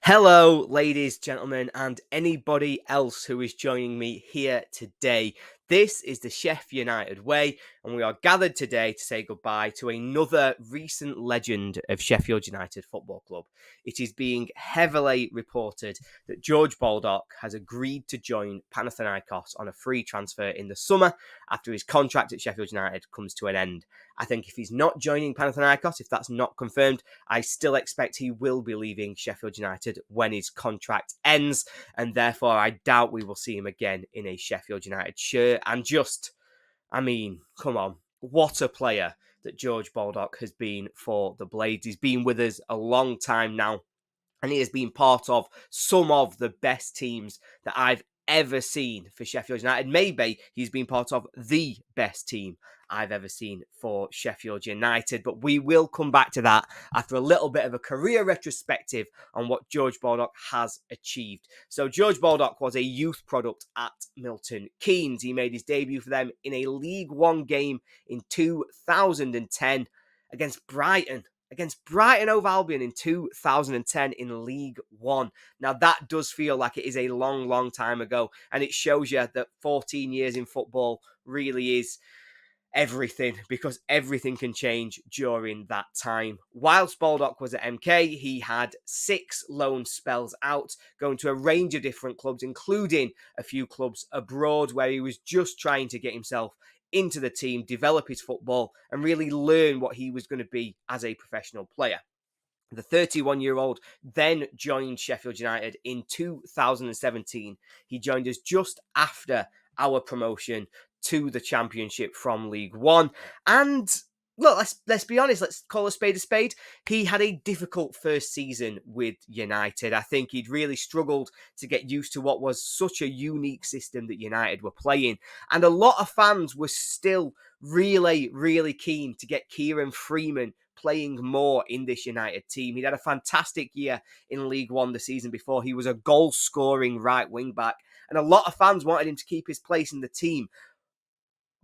Hello, ladies, gentlemen, and anybody else who is joining me here today. This is the Sheff United Way, and we are gathered today to say goodbye to another recent legend of Sheffield United Football Club. It is being heavily reported that George Baldock has agreed to join Panathinaikos on a free transfer in the summer after his contract at Sheffield United comes to an end. I think if he's not joining Panathinaikos, if that's not confirmed, I still expect he will be leaving Sheffield United when his contract ends, and therefore I doubt we will see him again in a Sheffield United shirt. And come on, what a player that George Baldock has been for the Blades. He's been with us a long time now, and he has been part of some of the best teams that I've ever seen for Sheffield United. Maybe he's been part of the best team I've ever seen for Sheffield United, but we will come back to that after a little bit of a career retrospective on what George Baldock has achieved. So George Baldock was a youth product at Milton Keynes. He made his debut for them in a League One game in 2010 against Brighton. Against Brighton Hove Albion in 2010 in League One. Now, that does feel like it is a long, long time ago, and it shows you that 14 years in football really is everything, because everything can change during that time. Whilst Baldock was at MK, he had 6 loan spells out, going to a range of different clubs, including a few clubs abroad, where he was just trying to get himself into the team, develop his football, and really learn what he was going to be as a professional player. The 31-year-old then joined Sheffield United in 2017. He joined us just after our promotion to the Championship from League One. And look, let's be honest, let's call a spade a spade. He had a difficult first season with United. I think he'd really struggled to get used to what was such a unique system that United were playing. And a lot of fans were still really, really keen to get Kieran Freeman playing more in this United team. He'd had a fantastic year in League One the season before. He was a goal-scoring right wing-back, and a lot of fans wanted him to keep his place in the team.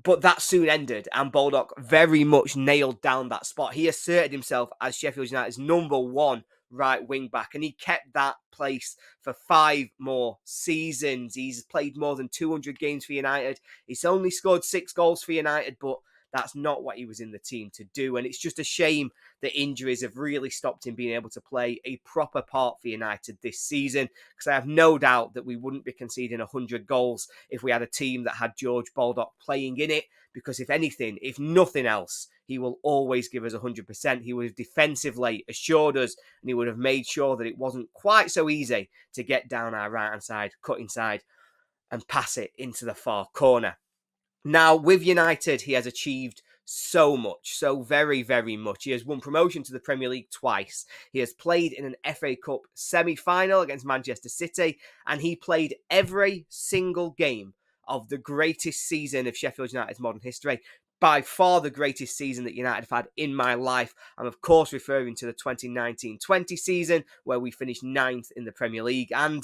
But that soon ended, and Baldock very much nailed down that spot. He asserted himself as Sheffield United's number one right wing-back, and he kept that place for 5 more seasons. He's played more than 200 games for United. He's only scored 6 goals for United, but that's not what he was in the team to do. And it's just a shame that injuries have really stopped him being able to play a proper part for United this season, because I have no doubt that we wouldn't be conceding 100 goals if we had a team that had George Baldock playing in it, because if anything, if nothing else, he will always give us 100%. He would have defensively assured us, and he would have made sure that it wasn't quite so easy to get down our right-hand side, cut inside, and pass it into the far corner. Now, with United, he has achieved so much, so very, very much. He has won promotion to the Premier League twice. He has played in an FA Cup semi-final against Manchester City, and he played every single game of the greatest season of Sheffield United's modern history. By far the greatest season that United have had in my life. I'm, of course, referring to the 2019-20 season, where we finished 9th in the Premier League. And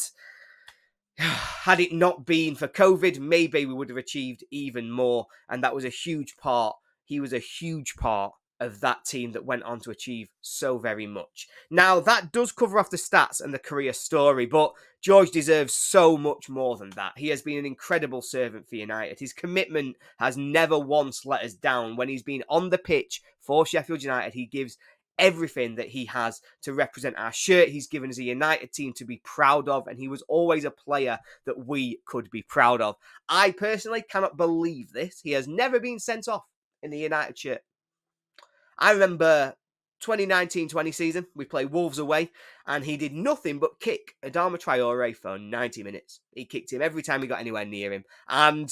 had it not been for COVID, maybe we would have achieved even more. And that was a huge part. He was a huge part of that team that went on to achieve so very much. Now, that does cover off the stats and the career story, but George deserves so much more than that. He has been an incredible servant for United. His commitment has never once let us down. When he's been on the pitch for Sheffield United, he gives everything that he has to represent our shirt. He's given us a United team to be proud of, and he was always a player that we could be proud of. I personally cannot believe this. He has never been sent off in the United shirt. I remember 2019-20 season, we played Wolves away, and he did nothing but kick Adama Traore for 90 minutes. He kicked him every time he got anywhere near him. And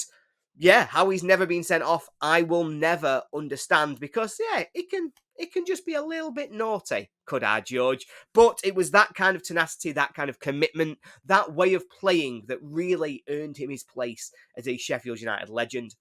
yeah, how he's never been sent off, I will never understand, because it can just be a little bit naughty, could our George. But it was that kind of tenacity, that kind of commitment, that way of playing that really earned him his place as a Sheffield United legend.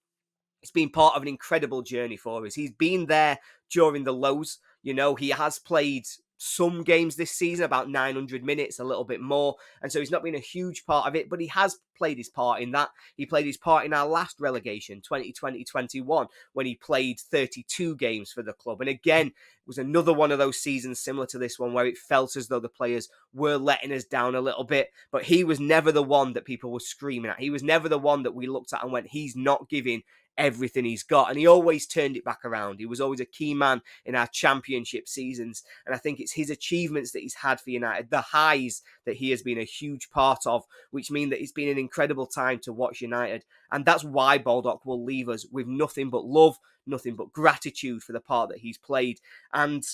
It's been part of an incredible journey for us. He's been there during the lows. You know, he has played some games this season, about 900 minutes, a little bit more. And so he's not been a huge part of it, but he has played his part in that. He played his part in our last relegation, 2020-21, when he played 32 games for the club. And again, it was another one of those seasons similar to this one where it felt as though the players were letting us down a little bit. But he was never the one that people were screaming at. He was never the one that we looked at and went, he's not giving everything he's got. And he always turned it back around. He was always a key man in our championship seasons. And I think it's his achievements that he's had for United, the highs that he has been a huge part of, which mean that it's been an incredible time to watch United. And that's why Baldock will leave us with nothing but love, nothing but gratitude for the part that he's played, and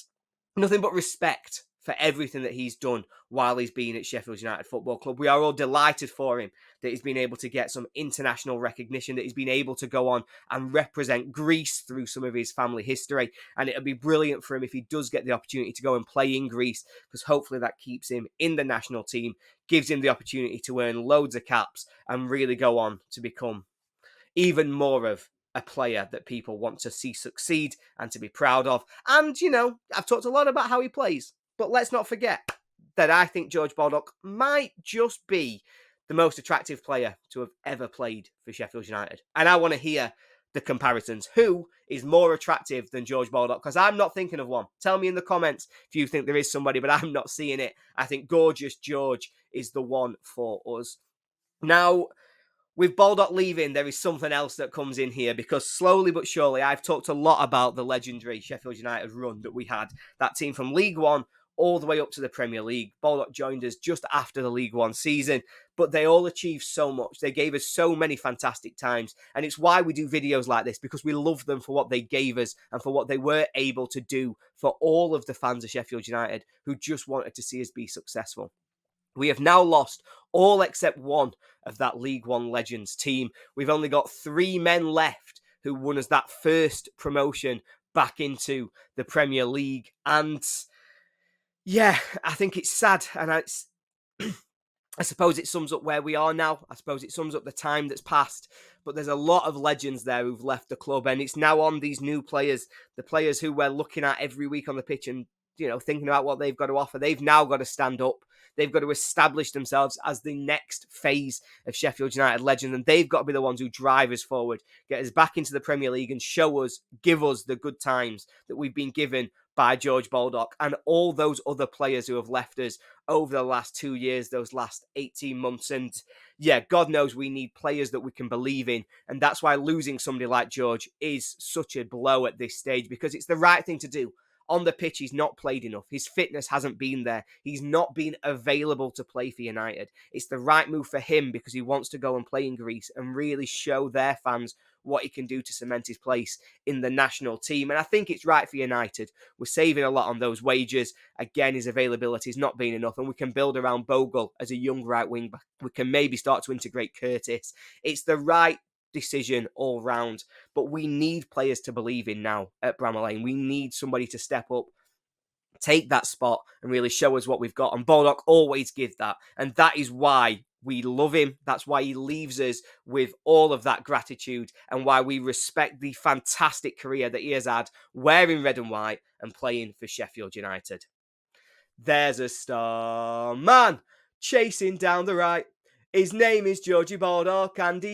nothing but respect for everything that he's done while he's been at Sheffield United Football Club. We are all delighted for him that he's been able to get some international recognition, that he's been able to go on and represent Greece through some of his family history. And it'll be brilliant for him if he does get the opportunity to go and play in Greece, because hopefully that keeps him in the national team, gives him the opportunity to earn loads of caps and really go on to become even more of a player that people want to see succeed and to be proud of. And, you know, I've talked a lot about how he plays, but let's not forget that I think George Baldock might just be the most attractive player to have ever played for Sheffield United. And I want to hear the comparisons. Who is more attractive than George Baldock? Because I'm not thinking of one. Tell me in the comments if you think there is somebody, but I'm not seeing it. I think Gorgeous George is the one for us. Now, with Baldock leaving, there is something else that comes in here, because slowly but surely, I've talked a lot about the legendary Sheffield United run that we had. That team from League One all the way up to the Premier League. Baldock joined us just after the League One season, but they all achieved so much. They gave us so many fantastic times, and it's why we do videos like this, because we love them for what they gave us and for what they were able to do for all of the fans of Sheffield United who just wanted to see us be successful. We have now lost all except one of that League One Legends team. We've only got 3 men left who won us that first promotion back into the Premier League. And yeah, I think it's sad. And I suppose it sums up where we are now. I suppose it sums up the time that's passed. But there's a lot of legends there who've left the club. And it's now on these new players, the players who we're looking at every week on the pitch and, you know, thinking about what they've got to offer. They've now got to stand up. They've got to establish themselves as the next phase of Sheffield United legend. And they've got to be the ones who drive us forward, get us back into the Premier League and show us, give us the good times that we've been given by George Baldock and all those other players who have left us over the last 2 years, those last 18 months. And yeah, God knows we need players that we can believe in. And that's why losing somebody like George is such a blow at this stage, because it's the right thing to do. On the pitch, he's not played enough. His fitness hasn't been there. He's not been available to play for United. It's the right move for him because he wants to go and play in Greece and really show their fans what he can do to cement his place in the national team. And I think it's right for United. We're saving a lot on those wages. Again, his availability has not been enough, and we can build around Bogle as a young right wing back. We can maybe start to integrate Curtis. It's the right decision all round, but we need players to believe in now at Bramall Lane. We need somebody to step up, take that spot and really show us what we've got, and Baldock always gives that, and that is why we love him. That's why he leaves us with all of that gratitude, and why we respect the fantastic career that he has had wearing red and white and playing for Sheffield United. There's a star man chasing down the right. His name is Georgie Baldock, and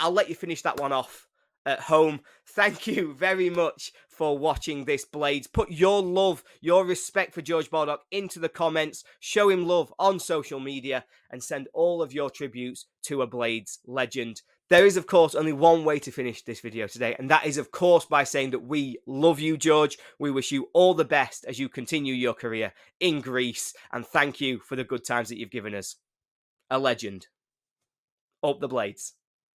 I'll let you finish that one off at home. Thank you very much for watching this, Blades. Put your love, your respect for George Baldock into the comments. Show him love on social media and send all of your tributes to a Blades legend. There is, of course, only one way to finish this video today, and that is, of course, by saying that we love you, George. We wish you all the best as you continue your career in Greece, and thank you for the good times that you've given us. A legend. Up the Blades.